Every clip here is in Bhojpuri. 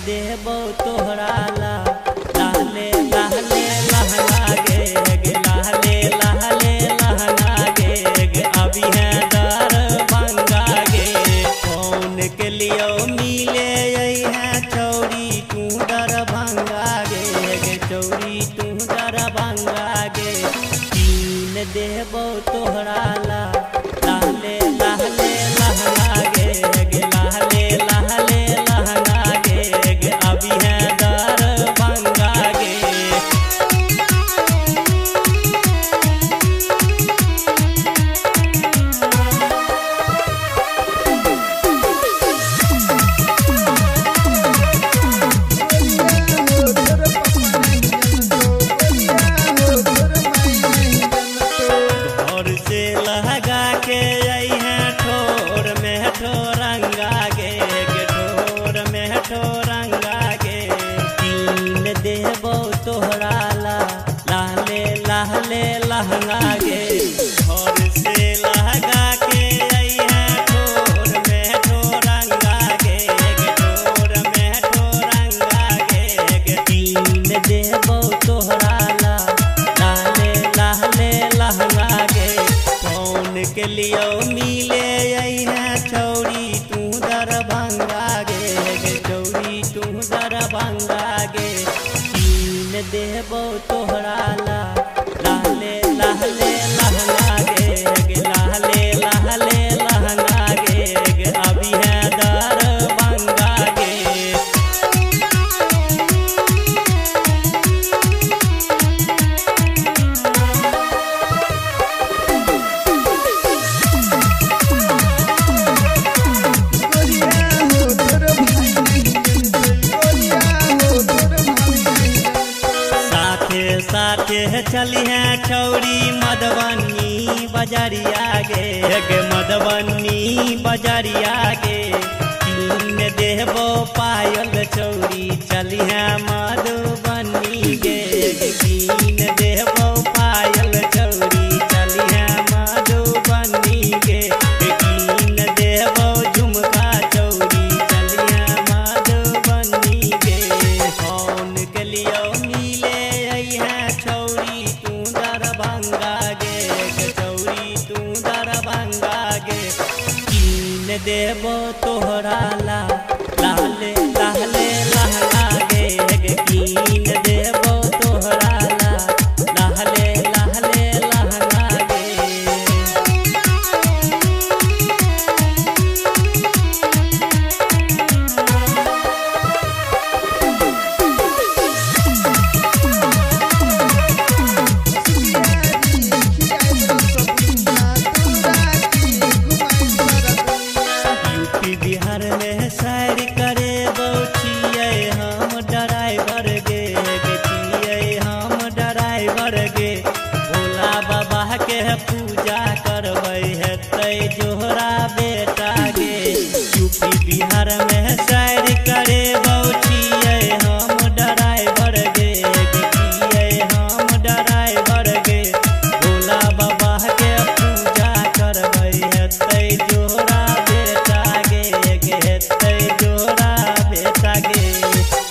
देबो तोहरा ला लाले लाले लहंगा गे लाले लाले लहंगा गे अभी है दरभंगा गे कौन के लियो मिले है चौरी तू दरभंगा गे चौरी तू दरभंगा गे कीन देबो तोहरा ला लाले लाले लहंगा गे लाले लाले लहंगा गे अभी है दरभंगा गे घर से लहगा के आई है ठोर में ठोरंगा गे ठोर में ठोरंगा गे कीन देबो तोहरा ला लाले लाले लहंगा गे घर से लहगा के आई है ठोर में ठोरंगा गे ठोर में ठोरंगा गे कीन देबो तोहरा ला लाले लाले लहंगा गे कौन के लियो मिले आई है चौरी तू दरभंगा गे चौरी तू दरभंगा गे कीन देबो तोहरा ला लाले लाले लहंगा गे लाले लाले लहंगा गे अभी है दरभंगा गे साथे चली है छौरी मधुबनी बजरिया गे मधुबनी बजरिया गे कीन देबो पायल चौरी चली है मधुबनी गे कीन देबो पायल चौरी चली है मधुबनी गे कीन देबो झुमका चौरी चली है मधुबनी गे कौन के लियो मिले है चौरी तू दरभंगा गे चौरी तू दरभंगा गे कीन देबो तोहरा ला लाले लाले लहंगा गे कीन देबो तोहरा ला लाले लाले लहंगा गे बिहार में सैर करे छियै हम ड्राइवर गे छियै हम ड्राइवर गे भोला बाबा के पूजा करबै हेतै जोहरा बेटा गे यूपी बिहार में सैर करे छियै हम ड्राइवर गे छियै हम ड्राइवर गे भोला बाबा के पूजा करबै हेतै जोहरा बेटा गे हेतै जोरा बेटा गे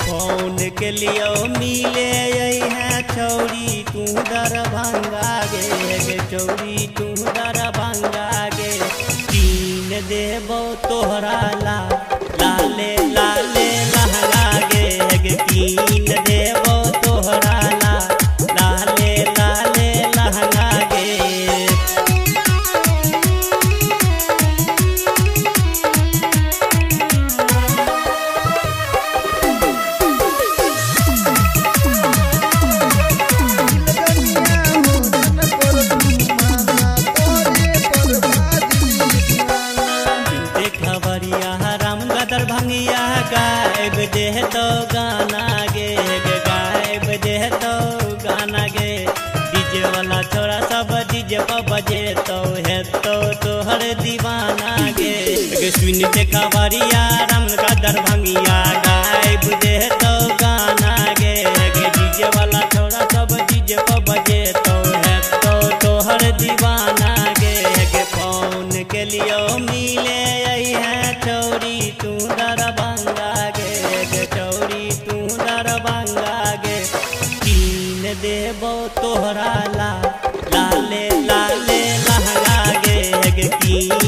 कौन के लियो मिले है चौरी तू दरभंगा गे चौरी तू दरभंगा गे कीन देबो तोहरा ला लाले लाले लहंगा गे कीन देबो तोहरा ला लाले लाले लहंगा गे दरभंगिया गायब देहतो गाना गे गायब देहतो गाना गे डीजे वाला छोरा सब डीजे पर बजेतो हेतो तोहर दीवाना गे सुन के खबरिया राम का दरभंगिया गायब देहतो गाना गे डीजे वाला छोरा सब डीजे पर बजेतो हेतो तोहर दीवाना गे कौन के लियो मिले है चौरी तू दरभंगा गे चौरी देबो तोहरा ला लाले लाले लहंगा गे कीन